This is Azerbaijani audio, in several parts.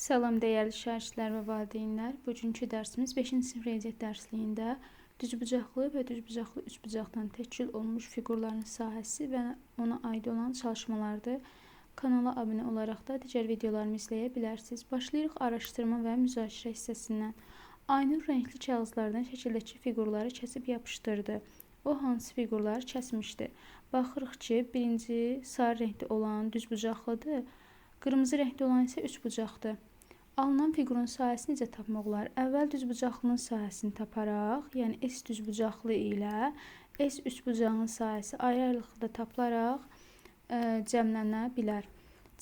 Salam dəyərli şagirdlər və valideynlər. Bugünkü dərsimiz 5-ci sinif riyaziyyat dərsliyində düzbucaqlı və düzbucaqlı üçbucaqdan təşkil olmuş fiqurların sahəsi və ona aid olan çalışmalardır. Kanala abunə olaraq da digər videolarımı izləyə bilərsiniz. Başlayırıq araşdırma və müzakirə hissəsindən. Aynur rəngli kağızlardan şəkildəki fiqurları kəsib yapışdırdı. O hansı fiqurları kəsmişdi? Baxırıq ki, birinci sarı rəngli olan düzbucaqlıdır. Qırmızı rəngli olan isə üçbucaqdır. Alınan fiqurun sahəsini necə tapmaq olar? Əvvəl düzbucaqlının sahəsini taparaq, yəni S düzbucaqlı ilə S üçbucağının sahəsi ayrı-ayrılıqda tapılaraq cəmlənə bilər.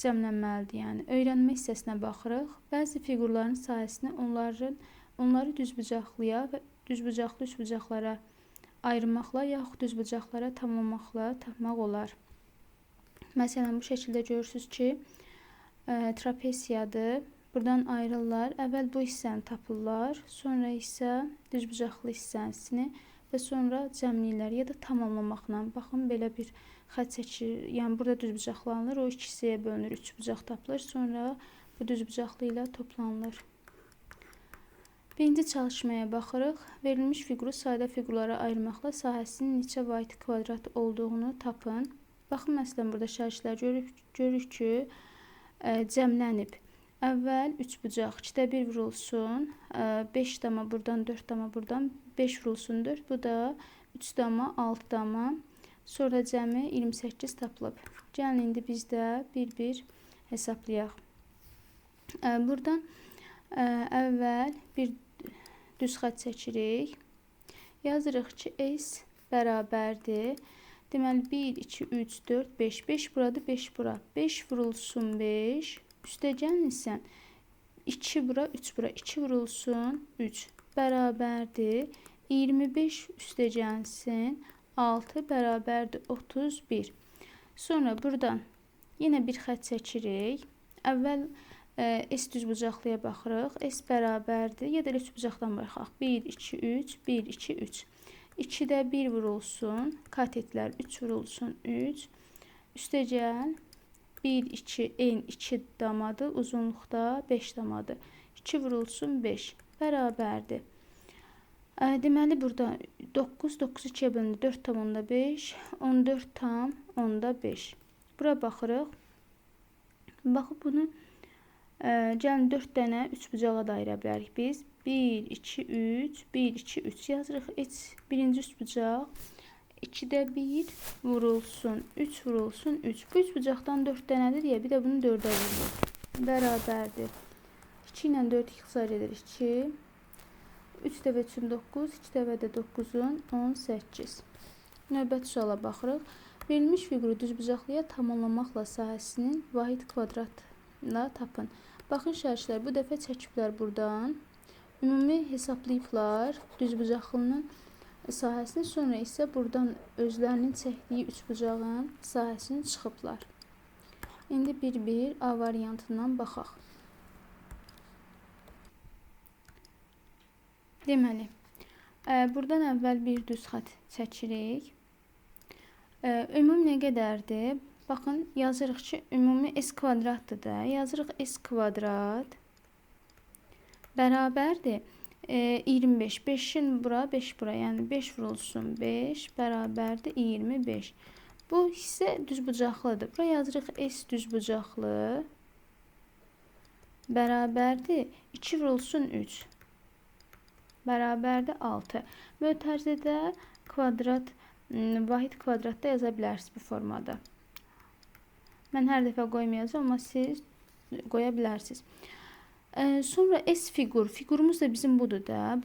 Cəmlənməlidir, yəni. Öyrənmə hissəsinə baxırıq. Bəzi fiqurların sahəsini onları düzbucaqlıya və düzbucaqlı üçbucaqlara ayırmaqla yaxud düzbucaqlara tamamlamaqla tapmaq olar. Məsələn, bu şəkildə görürsünüz ki, trapesiyadır. Buradan ayrılırlar. Əvvəl bu hissəni tapırlar, sonra isə düzbucaqlı hissəsini və sonra cəmləyirlər ya da tamamlamaqla. Baxın, belə bir xətt çəkir. Yəni, burada düzbucaqlanır, o iki hissəyə bölünür, üçbucaq tapılır, sonra bu düzbucaqlı ilə toplanılır. Birinci çalışmaya baxırıq. Verilmiş fiquru sadə fiqurlara ayırmaqla sahəsinin neçə vahid kvadrat olduğunu tapın. Baxın, məsələn, burada şagirdlər görürük ki, cəmlənib. Əvvəl üçbucaq, 2-də 1 vurulsun, 5 dama buradan, 4 dama buradan, 5 vurulsun 4, bu da 3 dama, 6 dama, sonra cəmi 28 tapılıb. Gəlin, indi biz də bir-bir hesablayaq. Buradan əvvəl bir düz xətt çəkirik. Yazırıq ki, S bərabərdir. Deməli, 1, 2, 3, 4, 5. 5 buradır, 5 bura. 5 vurulsun 5. Üstə gəlirsən, 2 bura, 3 bura. 2 vurulsun 3. Bərabərdir. 25 üstə gəlsin. 6 bərabərdir 31. Sonra buradan yenə bir xətt çəkirik. Əvvəl S düzbucaqlıya baxırıq. S bərabərdir. Ya da üçbucaqdan baxaq. 1, 2, 3, 1, 2, 3. 2-də 1 vurulsun. Katetlər 3 vurulsun 3. Üstə gəl. 1, 2, eyni 2 damadır. Uzunluqda 5 damadır. 2 vurulsun 5. Bərabərdir. Deməli, burada 9, 9 2-yə bölündü. 4 tam onda 5. 14 tam onda 5. Bura baxırıq. Baxıb bunu gəlin 4 dənə üçbucağa da ayıra bilərik biz. 1, 2, 3, 1, 2, 3 yazırıq. Birinci üçbucaq. 2-də 1 vurulsun, 3 vurulsun 3. Bu üçbucaqdan 4 dənədir deyə bir də bunu 4-ə vurulur. Bərabərdir. 2 ilə 4 ixtisar edir 2. 3 dəfə 3-ün 9, 2 dəfə də 9-un 18. Növbəti suala baxırıq. Verilmiş fiquru düzbucaqlıya tamamlamaqla sahəsinin vahid kvadratla tapın. Baxın şagirdlər, bu dəfə çəkiblər buradan. Ümumi hesablayıblar düzbucaqlının sahəsini, sonra isə buradan özlərinin çəkdiyi üçbucağın sahəsini çıxıblar. İndi bir-bir A variantından baxaq. Deməli, buradan əvvəl bir düz xətt çəkirik. Ümumi nə qədərdir? Baxın, yazırıq ki, ümumi S kvadratdır da. Yazırıq S kvadrat bərabərdir. 25. 5'in bura, 5 bura. Yəni 5 vurulsun 5 bərabərdir 25. Bu hissə düzbucaqlıdır. Bura yazırıq S düzbucaqlı bərabərdir 2 vurulsun 3 bərabərdir 6. Mötərizədə kvadrat, vahid kvadratda yaza bilərsiniz bu formada. Mən hər dəfə qoymayacağım, amma siz qoya bilərsiniz. Sonra S fiqur. Fiqurumuz da bizim budur da.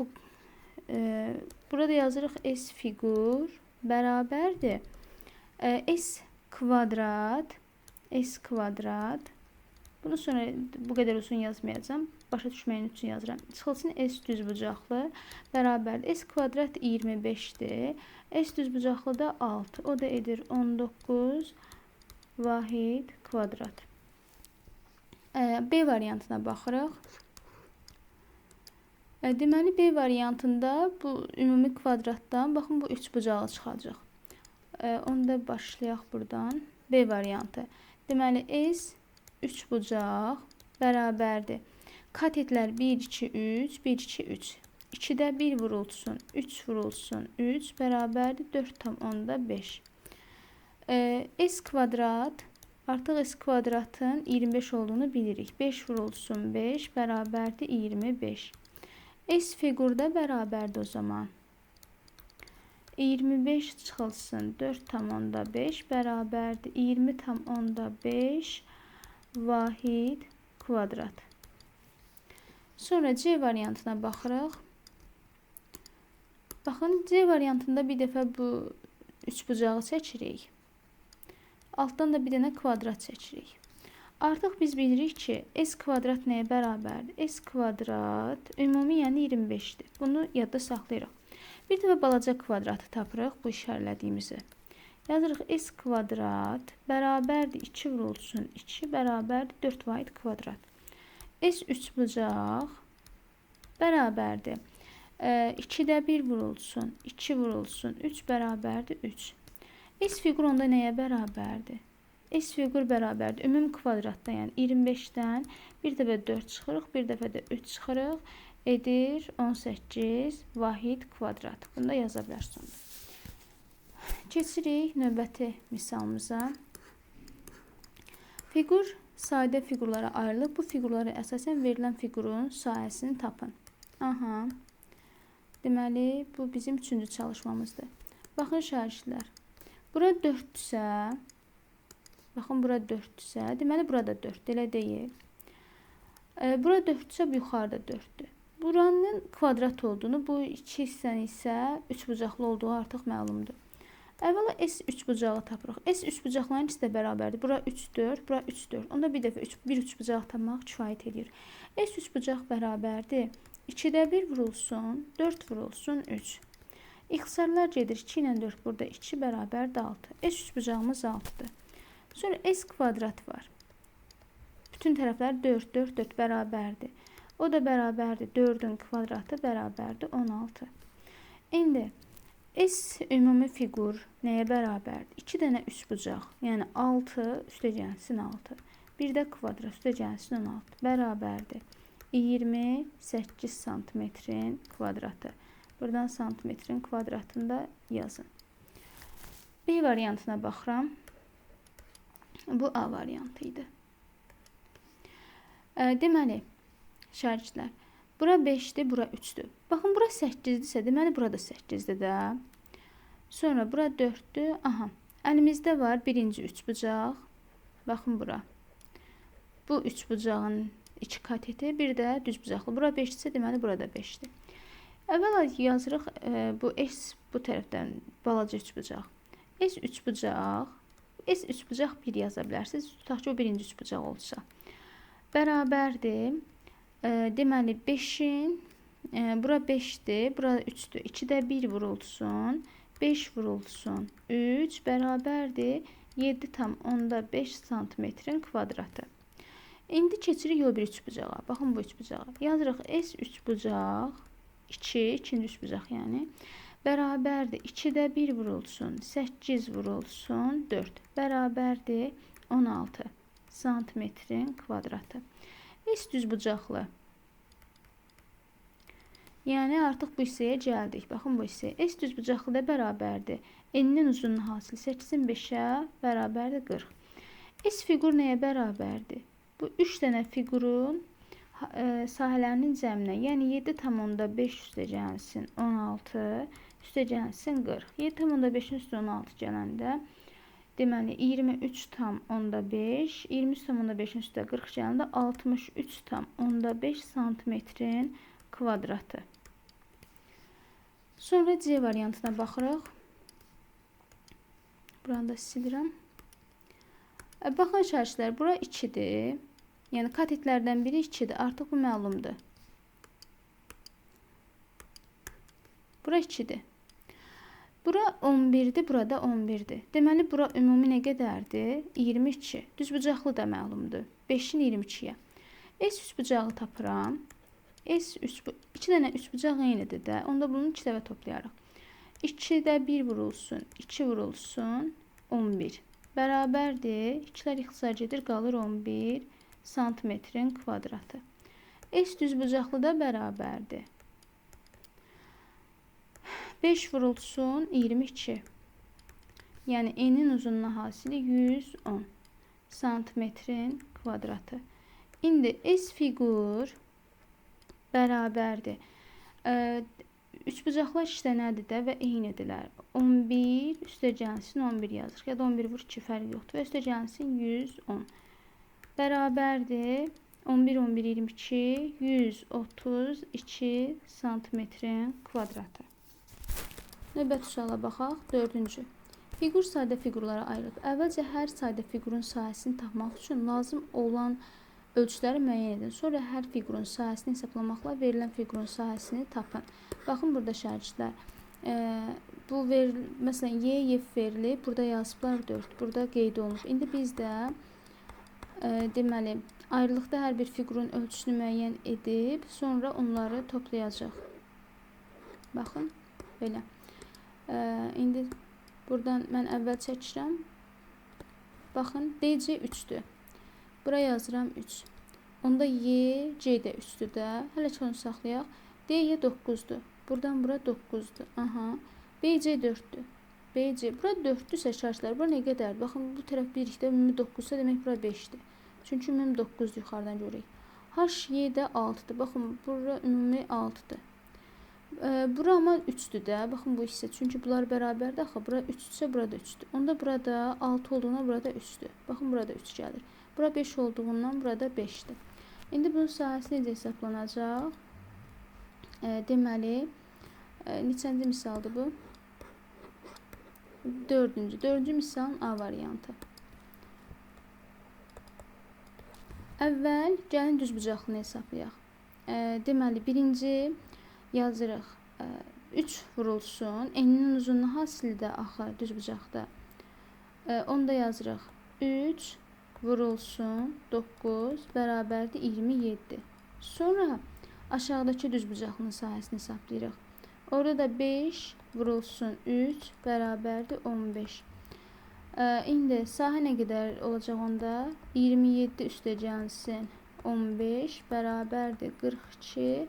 Burada yazırıq S fiqur bərabərdir. S kvadrat. S kvadrat. Bunu sonra bu qədər uzun yazmayacağım. Başa düşməyin üçün yazıram. Çıxılsın S düzbucaqlı bərabərdir. S kvadrat 25'dir. S düzbucaqlı da 6. O da edir 19 vahid kvadrat. B variantına baxırıq. Deməli, B variantında bu ümumi kvadratdan, baxın, bu üçbucağı çıxacaq. Onda başlayaq buradan. B variantı. Deməli, S üçbucaq bərabərdir. Katetlər 1, 2, 3, 1, 2, 3. 2-də 1 vurulsun, 3 vurulsun, 3 bərabərdir 4,5. S kvadrat, artıq S kvadratın 25 olduğunu bilirik. 5 vurulsun 5 bərabərdir 25. S fiqurda bərabərdir o zaman. 25 çıxılsın 4,5 bərabərdir 20,5 vahid kvadrat. Sonra C variantına baxırıq. Baxın, C variantında bir dəfə bu üçbucağı çəkirik. Altdan da bir dənə kvadrat çəkirik. Artıq biz bilirik ki, S kvadrat nəyə bərabərdir? S kvadrat ümumi yəni 25'dir. Bunu yadda saxlayırıq. Bir dəfə balaca kvadratı tapırıq bu işarələdiyimizi. Yazırıq S kvadrat bərabərdir 2 vurulsun 2 bərabərdir 4 vahid kvadrat. S üçbucaq bərabərdir 2-də 1 vurulsun 2 vurulsun 3 bərabərdir 3. S fiqur onda nəyə bərabərdir? S fiqur bərabərdir ümumi kvadratda, yəni 25-dən bir dəfə 4 çıxırıq, bir dəfə də 3 çıxırıq. Edir 18 vahid kvadrat. Bunu da yaza bilərsiniz. Keçirik növbəti misalımıza. Fiqur sadə fiqurlara ayrılıb. Bu fiqurlara əsasən verilən fiqurun sahəsini tapın. Aha. Deməli, bu bizim 3-cü çalışmamızdır. Baxın şərhlər. Bura 4-dürsə, baxın bura 4-dürsə, deməli burada 4, elə deyil. Bura 4-dürsə, yuxarıda 4-dür. Buranın kvadrat olduğunu, bu iki hissənin isə üçbucaqlı olduğu artıq məlumdur. Əvvəla S üçbucağı tapırıq. S üçbucaqların ikisi də bərabərdir. Bura 3, 4, bura 3, 4. Onda bir dəfə bir üçbucaq tapmaq kifayət edir. S üçbucaq bərabərdir. 2-də 1 vurulsun, 4 vurulsun, 3. İxtisarlar gedir. 2 ilə 4 burada 2 bərabərdir 6. S üçbucağımız 6-dır. Sonra S kvadrat var. Bütün tərəflər 4, 4, 4 bərabərdir. O da bərabərdir 4-ün kvadratı bərabərdir 16. İndi S ümumi fiqur nəyə bərabərdir? 2 dənə üçbucaq, yəni 6 üstəgəlsin 6. Bir də kvadrat üstəgəlsin 16 bərabərdir 28 santimetrin kvadratı. Buradan santimetrin kvadratını da yazın. B variantına baxıram. Bu A variantı idi. Deməli, şərhlər. Bura 5'dir, bura 3'dür. Baxın, bura 8'dirsə, deməli burada 8'dir də. Sonra bura 4'dür. Aha, əlimizdə var birinci üçbucaq. Baxın bura. Bu üçbucağın iki kateti, bir də düzbucaqlı. Bura 5'dirsə, deməli burada 5'dir. Əvvəla yazırıq, bu S bu tərəfdən balaca üçbucaq. S üçbucaq, S üçbucaq 1 yaza bilərsiniz. Tutaq ki, o birinci üçbucaq olsa. Bərabərdir. Deməli 5'in bura 5'dir, bura 3'dür. 2'də 1 vurulsun, 5 vurulsun, 3 bərabərdir 7,5 santimetrin kvadratı. İndi keçirik o bir üçbucağa. Baxın bu üçbucağa. Yazırıq S üçbucaq 2, ikinci üçbucaq yəni bərabərdir 2'də 1 vurulsun, 8 vurulsun, 4 bərabərdir 16 santimetrin kvadratı. S düzbucaqlı. Yəni artıq bu hissəyə gəldik. Baxın bu hissəyə. S düzbucaqlı da bərabərdir. N-nin uzunluğu hasili 8'in 5'ə bərabərdir 40. S fiqur nəyə bərabərdir? Bu 3 dənə fiqurun sahələrinin cəminə, yəni 7,5 üstəgəlsin 16 üstəgəlsin 40. 7,5'in üstə 16 gələndə deməli 23,5, 23,5'in üstə 40 gələndə 63,5 santimetrin kvadratı. Sonra C variantına baxırıq. Buranı da silirəm. Baxın şərhlər, bura 2'dir. Yəni katetlərdən biri 2'dir. Artıq bu məlumdur. Bura 2'dir. Bura 11'dir, burada 11'dir. Deməli, bura ümumi nə qədərdir? 22. Düzbucaqlı da məlumdur. 5'in 22'yə. S üçbucağı tapıram. İki dənə üçbucaq eynidir də. Onda bunu 2 dəfə toplayarıq. 2'də 1 vurulsun, 2 vurulsun, 11. Bərabərdir. 2'lər ixtisar gedir, qalır 11 santimetrin kvadratı. S düzbucaqlı da bərabərdir. 5 vurulsun 22. Yəni N'in uzunluğu hasili 110 santimetrin kvadratı. İndi S fiqur bərabərdir. Üçbucaqlar işlənədir də və eynidirlər. 11 üstəgəlsin 11 yazırıq. Ya da 11 vur 2 fərq yoxdur. Və üstəgəlsin 110. Bərabərdir. 11, 11, 22, 132 santimetrin kvadratı. Növbəti suala baxaq. 4-cü. Fiqur sadə fiqurlara ayrılıb. Əvvəlcə hər sadə fiqurun sahəsini tapmaq üçün lazım olan ölçüləri müəyyən edin. Sonra hər fiqurun sahəsini hesablamaqla verilən fiqurun sahəsini tapın. Baxın burada şərtlər. Bu məsələn Y verilib, burada yazıblar 4, burada qeyd olunub. İndi biz də deməli ayrılıqda hər bir fiqurun ölçüsünü müəyyən edib, sonra onları toplayacaq. Baxın, belə. İndi buradan mən əvvəl çəkirəm. Baxın, DC 3'dür. Buraya yazıram 3. Onda Y, C də 3'dür də. Hələ ki onu saxlayaq. D 9'dur. Buradan bura 9'dur. Aha. BC 4'dür. BC. Bura 4'dürsə şərtlər. Bura nə qədərdir? Baxın, bu tərəf birlikdə ümumi 9'sa demək bura 5'dir. Çünki ümumi 9 yuxarıdan görək. HY də 6'dır. Baxın, bura ümumi 6'dır. Bura ama 3'dür də. Baxın bu hissə. Çünki bunlar bərabərdir. Axı, bura 3'dürsə burada 3'dür. Onda burada 6 olduğuna burada 3'dür. Baxın, burada 3 gəlir. Bura 5 olduğundan burada 5'dir. İndi bunun sahəsi necə hesablanacaq? Deməli, neçənci misaldır bu? 4-cü. 4-cü misalın A variantı. Əvvəl gəlin düzbucaqlını hesablayaq. Deməli, birinci yazırıq. 3 vurulsun. N'in uzunluğu hasildə axı düzbucaqda. Onu da yazırıq. 3 vurulsun 9 bərabərdir 27. Sonra aşağıdakı düzbucaqlının sahəsini hesablayırıq. Orada da 5 vurulsun 3 bərabərdir 15. İndi sahə nə qədər olacaq onda? 27 üstəgəlsin 15 bərabərdir 42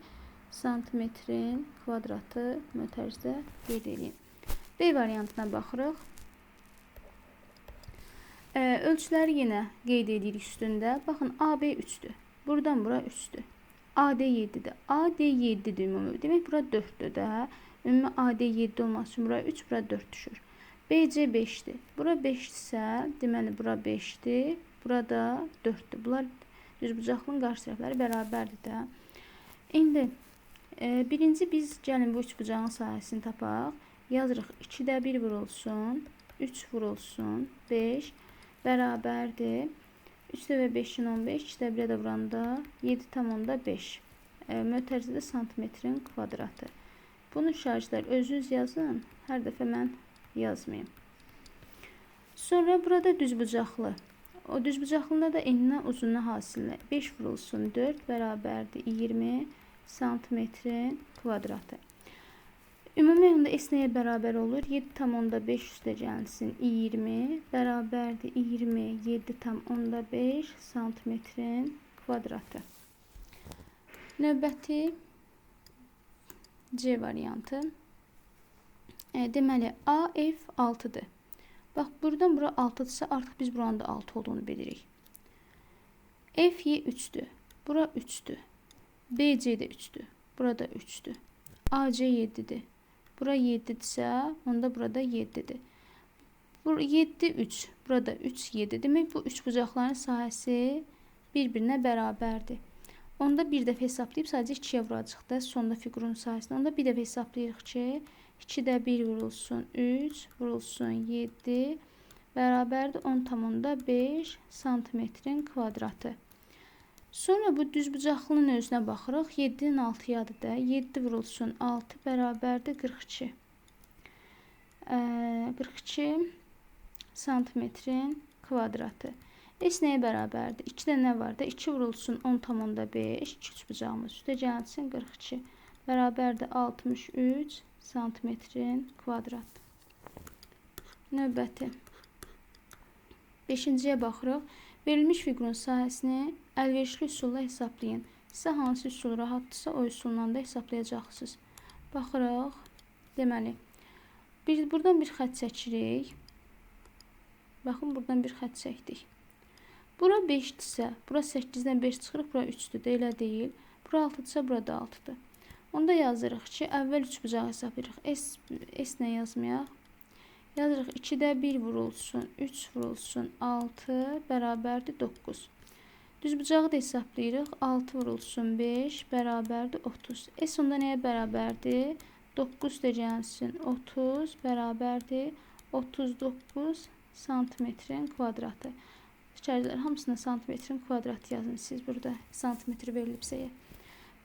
santimetrin kvadratı mötərizdə qeyd edeyim. B variantına baxırıq. Ölçüləri yenə qeyd edirik üstündə. Baxın, AB 3'dür. Buradan bura 3'dür. AD 7'dir. AD 7'dir ümumi. Demək, bura 4'dür də. Ümumi AD 7 olması üçün bura 3, bura 4 düşür. BC 5'dir. Bura 5'dirsə, deməli, bura 5'dir. Burada 4'dür. Bunlar düzbucaqlının qarşı tərəfləri bərabərdir də. İndi, birinci biz gəlin bu üçbucağın sahəsini tapaq. Yazırıq 2'də 1 vurulsun, 3 vurulsun, 5 bərabərdir. 3'də və 5'in 15, 2'də 1'ə də vuranda 7,5. Mötərizədə santimetrin kvadratı. Bunun şərtləri özünüz yazın. Hər dəfə mən yazmayayım. Sonra burada düzbucaqlı. O düzbucaqlında da enine uzunluğu hasilini 5 vurulsun 4 bərabərdir 20 santimetrin kvadratı. Ümumi onda S nəyə bərabər olur? 7,5 üstəgəlsin 20 bərabərdir 27,5 santimetrin kvadratı. Növbəti C variantı. Deməli, AF 6'dır. Bax, buradan bura 6'dırsa artıq biz buranın da 6 olduğunu bilirik. FY 3'dür. Bura 3'dür. BC də 3'dür. Burada 3'dür. AC 7'dir. Bura 7'dirsə, onda burada 7'dir. Bura 7, 3. Burada 3, 7. Demək, bu üçbucaqların sahəsi bir-birinə bərabərdir. Onda bir dəfə hesablayıb sadəcə 2'yə vuracaq da sonda fiqurun sahəsini. Onda bir dəfə hesablayırıq ki, 2'də 1 vurulsun 3, vurulsun 7, bərabərdir 10,5 santimetrin kvadratı. Sonra bu düzbucaqlının özünə baxırıq. 7'nin 6'yadır da. 7 vurulsun 6 bərabərdir 42. 42 santimetrin kvadratı. S nəyə bərabərdir? 2'də nə var da? 2 vurulsun 10,5. 2 üçbucağımız üstə gəlsin 42. Bərabərdir 63 santimetrin kvadratı. Növbəti. 5-ciyə baxırıq. Verilmiş fiqurun sahəsini əlverişli üsulla hesablayın. Sizə hansı üsul rahatdırsa o üsulla da hesablayacaqsınız. Baxırıq. Deməli, buradan bir xətt çəkirik. Baxın, buradan bir xətt çəkdik. Bura 5-dirsə, bura 8-dən 5 çıxırıq, bura 3-dür də, elə deyil. Bura 6-dırsa, bura da 6-dır. Onda yazırıq ki, əvvəl 3 bucağı hesablayırıq. S nə yazmayaq? Yazırıq 2-də 1 vurulsun, 3 vurulsun, 6 bərabərdir 9. Düz bucağı da hesablayırıq. 6 vurulsun 5 bərabərdir 30. S onda nəyə bərabərdir? 9 da gəlsin 30 bərabərdir 39 santimetrin kvadratı. Şikayətlər hamısına santimetrin kvadratı yazın. Siz burada santimetr verilibsə.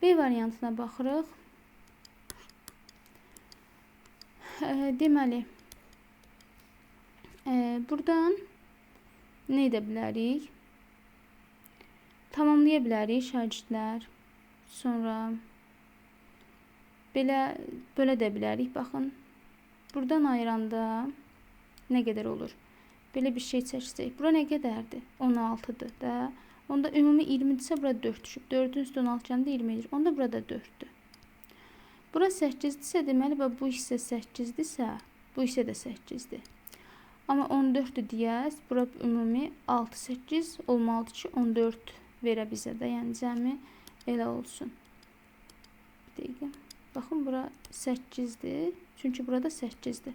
B variantına baxırıq. Deməli, buradan nə edə bilərik? Tamamlaya bilərik şagirdlər. Sonra belə də bilərik. Baxın, buradan ayıranda nə qədər olur? Belə bir şey çəksək. Bura nə qədərdir? 16-dır da. Onda ümumi 20-dirsə, bura 4 düşüb. 4-ün üstü 16 gəndə 20 edir. Onda burada 4-dür. Bura 8-dirsə, deməli, bu hissə 8-dirsə, bu hissə də 8-dir. Amma 14-dür deyəz. Bura ümumi 6-8 olmalıdır ki, 14 verə bizə də. Yəni, cəmi elə olsun. Bir dəqiqə. Baxın, bura 8-dir. Çünki burada 8-dir.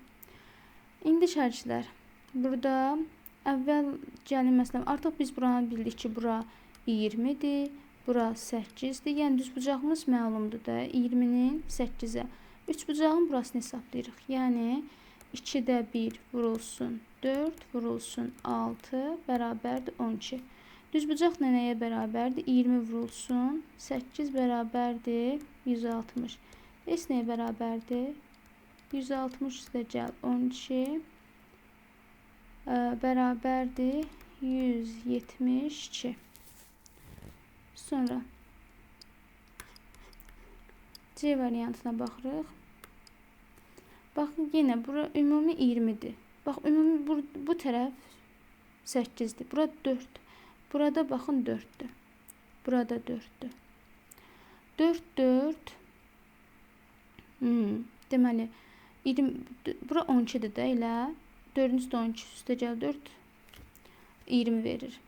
İndi şagirdlər, burada əvvəl gəlin məsələn, artıq biz buranı bildik ki, bura 20-dir, bura 8-dir. Yəni, düz bucağımız məlumdur da, 20-nin 8-ə. 3 bucağın burasını hesablayırıq. Yəni, 2-də 1 vurulsun 4, vurulsun 6 bərabərdir 12. Düz bucaq nəyə bərabərdir? 20 vurulsun 8 bərabərdir 160. S nəyə bərabərdir? 160 üstə gəl 12 bərabərdir 172. Sonra C variantına baxırıq. Baxın, yenə bura ümumi 20-dir. Bax, ümumi bu tərəf 8-dir. Bura 4-dür. Burada baxın 4-dür. Burada 4-dür. 4, 4. Deməli, bura 12-dir də elə. 4-ün üstə 12 üstə gəl 4, 20 verir.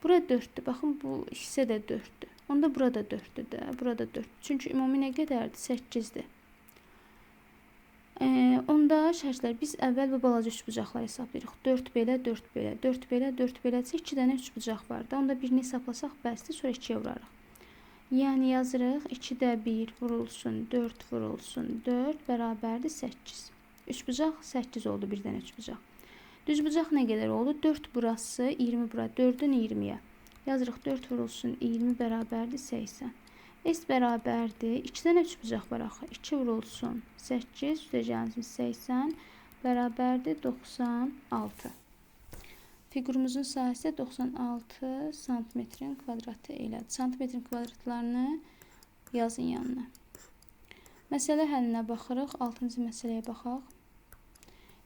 Bura 4-dür. Baxın, bu hissə də 4-dür. Onda burada 4-dür də, burada 4-dür. Çünki ümumi nə qədərdir? 8-dir. Onda şərtlər, biz əvvəl bu balaca 3 bucaqları hesablayırıq. 4 belə, 4 belə, 4 belə, 4 beləsə 2 dənə 3 bucaq var da. Onda birini hesablasaq bəsdir, sonra 2-yə vurarıq. Yəni, yazırıq 2-də 1 vurulsun 4 vurulsun 4 bərabərdir 8. 3 bucaq 8 oldu, bir dənə 3 bucaq. Düz bucaq nə qədər oldu? 4 burası, 20 bura. 4-ün 20-yə. Yazırıq 4 vurulsun 20 bərabərdir 80. S bərabərdir. 2 dənə 3 bucaq var axı. 2 vurulsun 8, üstə gəlsin 80 bərabərdir 96. Fiqurumuzun sahəsi 96 santimetrin kvadratı elədir. Santimetrin kvadratlarını yazın yanına. Məsələ həllinə baxırıq. 6-cı məsələyə baxaq.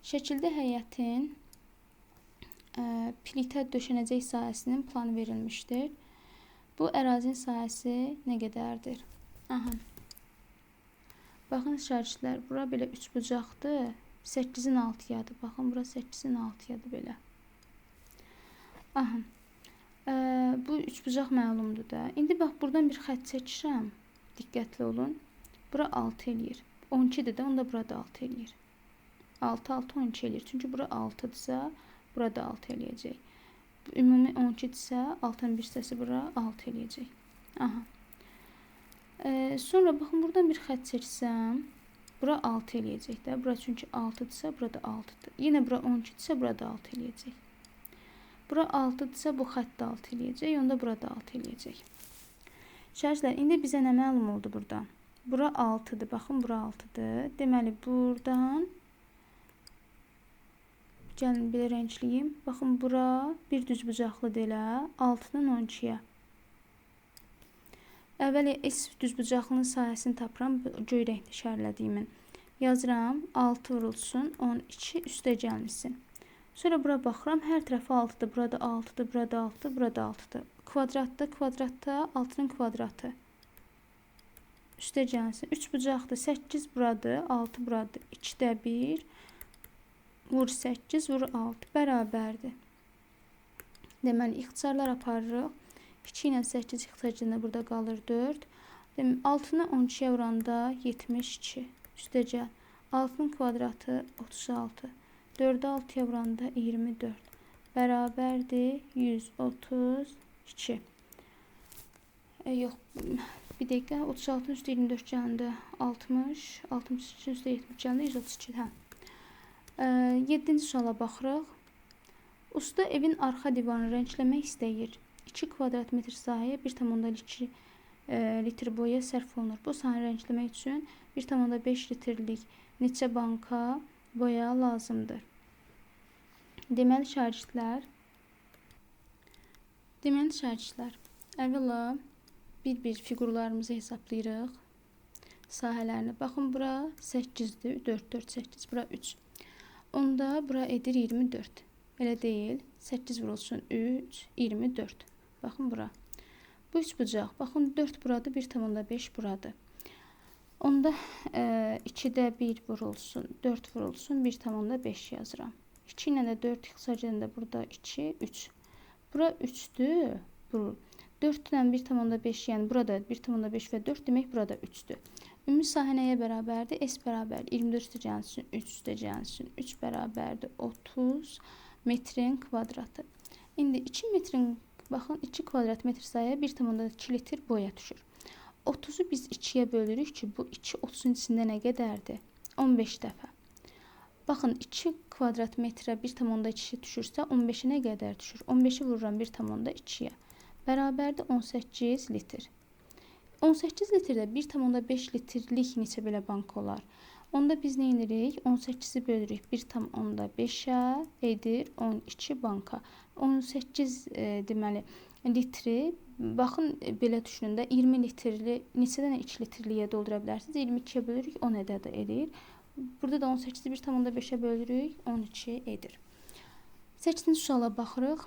Şəkildə həyətin plitə döşənəcək sahəsinin planı verilmişdir. Bu ərazinin sahəsi nə qədərdir? Aha. Baxın şagirdlər, bura belə 3 bucaqdır. 8-in 6-yadır. Baxın, bura 8-in 6-yadır belə. Aha. Bu 3 bucaq məlumdur da. İndi bax, buradan bir xətt çəkirəm. Diqqətli olun. Bura 6 eləyir. 12-dir də, onda burada 6 eləyir. 6, 6, 12 eləyir. Çünki bura 6-dırsa, burada 6 eləyəcək. Ümumi 12-dirsə, 6-nın bir hissəsi bura 6 eləyəcək. Aha. Sonra baxın, buradan bir xətt çəksəm, bura 6 eləyəcək də. Bura çünki 6-dırsa, burada 6-dır. Yenə bura 12-dirsə, burada 6 eləyəcək. Bura 6-dırsa, bu xətt də 6 eləyəcək. Onda burada 6 eləyəcək. Şərhlər, indi bizə nə məlum oldu burada? Bura 6-dır. Baxın, bura 6-dır. Deməli, buradan gəlin belə rəngliyim. Baxın, bura bir düz bucaqlıdır elə. 6-dan 12-yə. Əvvəl S düz bucaqlının sahəsini tapıram. Göy rəngdə işarələdiyimin. Yazıram. 6 vurulsun. 12 üstə gəlmişsin. Sonra bura baxıram. Hər tərəfi 6-dır. Burada 6-dır. Burada 6-dır. Burada 6-dır. kvadratda 6-nın kvadratı. Üstə gəlsin. 3 bucaqdır. 8 buradır. 6 buradır. 2-də 1. Vur 8. Vur 6. Bərabərdir. Deməli, ixtisarlar aparırıq. 2 ilə 8 ixtisarcında burada qalır 4. 6-nı 12-yə vuranda 72. Üstə gəl. 6-nın kvadratı 36. 4-ü 6-ya vuranda 24. Bərabərdir 132. Yox, bir dəqiqə. 36-nın üstə 24 gəlində 60. 63-ün üstə 70 gəlində 132. Hə. 7-ci suala baxırıq. Usta evin arxa divarını rəngləmək istəyir. 2 kvadrat metr sahəyə 1,2 litr boya sərf olunur. Bu sahəni rəngləmək üçün 1,5 litrlik neçə banka boya lazımdır. Deməli şagirdlər, əvvəla bir fiqurlarımızı hesablayırıq. Sahələrini. Baxın, bura 8-dir. 4, 4, 8. Bura 3. Onda bura edir 24. Elə deyil. 8 vurulsun 3, 24. Baxın bura. Bu 3 bucaq. Baxın 4 buradır, 1,5 buradır. Onda 2-də 1 vurulsun, 4 vurulsun, 1,5 yazıram. 2 ilə də 4 ixtisarcında burada 2, 3. Bura 3'dür. 4 ilə 1,5, yəni burada 1,5 və 4 demək burada 3'dür. Ümumi sahə nəyə bərabərdir? S bərabərdir. 24 üstə gəlsin, 3 üstə gəlsin. 3 bərabərdir 30 metrin kvadratı. İndi 2 metrin, baxın 2 kvadrat metr sayıya 1,2 litr boya düşür. 30'u biz 2'yə bölürük ki, bu 2 30'un içində nə qədərdir? 15 dəfə. Baxın 2 kvadrat metrə 1,2 düşürsə 15'ə nə qədər düşür? 15'i vururam 1,2'yə. Bərabərdir 18 litr. 18 litrdə 1,5 litrlik neçə belə bank olar? Onda biz nə edirik? 18'i bölürük 1,5'ə edir 12 banka. 18 deməli litri, baxın belə düşünündə 20 litrli, neçə dənə 2 litrliyə doldura bilərsiniz? 22'yə bölürük 10 ədəd edir. Burada da 18'i 1,5'ə bölürük 12 edir. 8-ci suala baxırıq.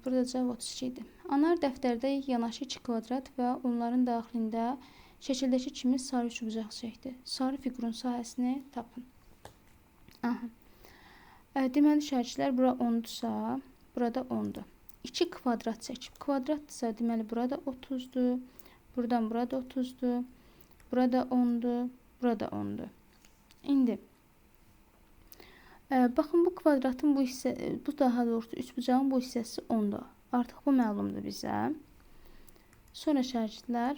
Burada cavab 32 idi. Anar dəftərdə yanaşı 2 kvadrat və onların daxilində şəkildəki kimi sarı üçbucaq çəkdi. Sarı fiqurun sahəsini tapın. Deməli şərhçilər, bura 10'dursa, burada 10'dur. 2 kvadrat çəkib. Kvadratdırsa, deməli burada 30'dur. Buradan burada 30'dur. Burada 10'dur. Burada 10'dur. İndi baxın, bu kvadratın bu hissə, bu daha doğrusu üçbucağın bu hissəsi 10'dur. Artıq bu məlumdur bizə. Sonra şərhçilər,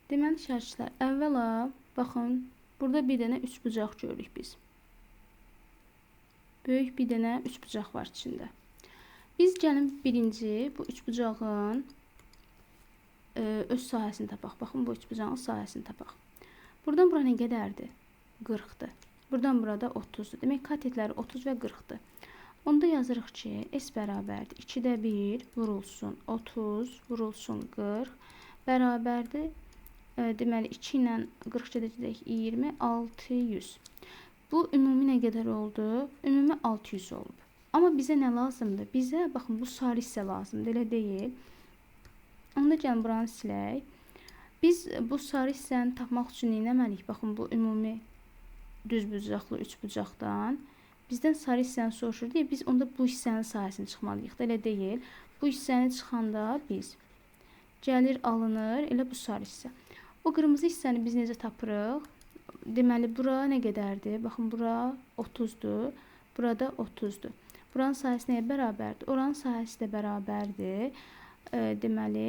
deməli şərhçilər, əvvəla baxın, burada bir dənə üçbucaq görürük biz. Böyük bir dənə üçbucaq var içində. Biz gəlin birinci bu üçbucağın öz sahəsini tapaq. Baxın, bu üçbucağın sahəsini tapaq. Buradan bura nə qədərdir? 40'dır. Buradan burada 30'dur. Demək katetləri 30 və 40'dır. Onda yazırıq ki, S bərabərdir. 2'də 1 vurulsun 30, vurulsun 40 bərabərdir. Deməli 2 ilə 40 gedəcək 20, 600. Bu ümumi nə qədər oldu? Ümumi 600 olub. Amma bizə nə lazımdır? Bizə baxın, bu sarı hissə lazımdır, elə deyil. Onda gəlin buranı silək. Biz bu sarı hissəni tapmaq üçün nə etməliyik? Baxın, bu ümumi düz bucaqlı üç bucaqdan bizdən sarı hissəni soruşur deyə biz onda bu hissənin sahəsini çıxmalıyıq da, elə deyil. Bu hissəni çıxanda biz gəlir alınır elə bu sarı hissə. O qırmızı hissəni biz necə tapırıq? Deməli bura nə qədərdir? Baxın, bura 30'dur. Burada 30'dur. Buranın sahəsi nəyə bərabərdir? Oranın sahəsi də bərabərdir. Deməli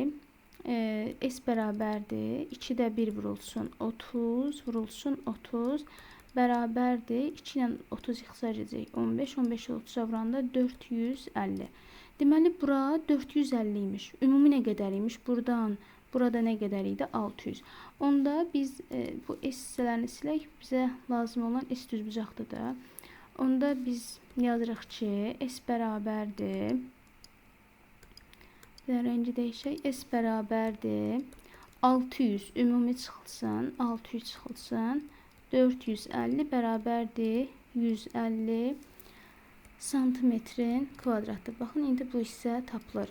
S bərabərdir. 2'də 1 vurulsun 30, vurulsun 30 bərabərdir. 2 ilə 30 ixtisar edəcək 15, 15 30'a vuranda 450. Deməli bura 450 imiş. Ümumi nə qədər imiş? Buradan burada nə qədər idi? 600. Onda biz bu S hissələrini silək. Bizə lazım olan S düzbucaqdır da. Onda biz yazırıq ki, S bərabərdir. Rəngi dəyişək. S bərabərdir 600 ümumi çıxılsın. 600 çıxılsın. 450 bərabərdir 150 santimetrin kvadratı. Baxın, indi bu hissə tapılır.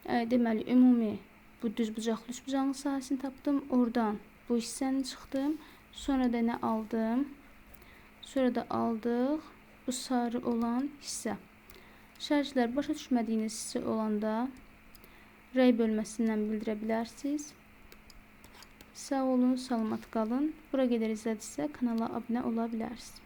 Deməli, ümumi bu düzbucaqlı üçbucağın sahəsini tapdım. Oradan bu hissəni çıxdım. Sonra da nə aldım? Sonra da aldıq bu sarı olan hissə. Şərhçilər, başa düşmədiyiniz hissə olanda rəy bölməsindən bildirə bilərsiniz. Sağ olun, salamat qalın. Bura qədər izlədinizsə kanala abunə ola bilərsiniz.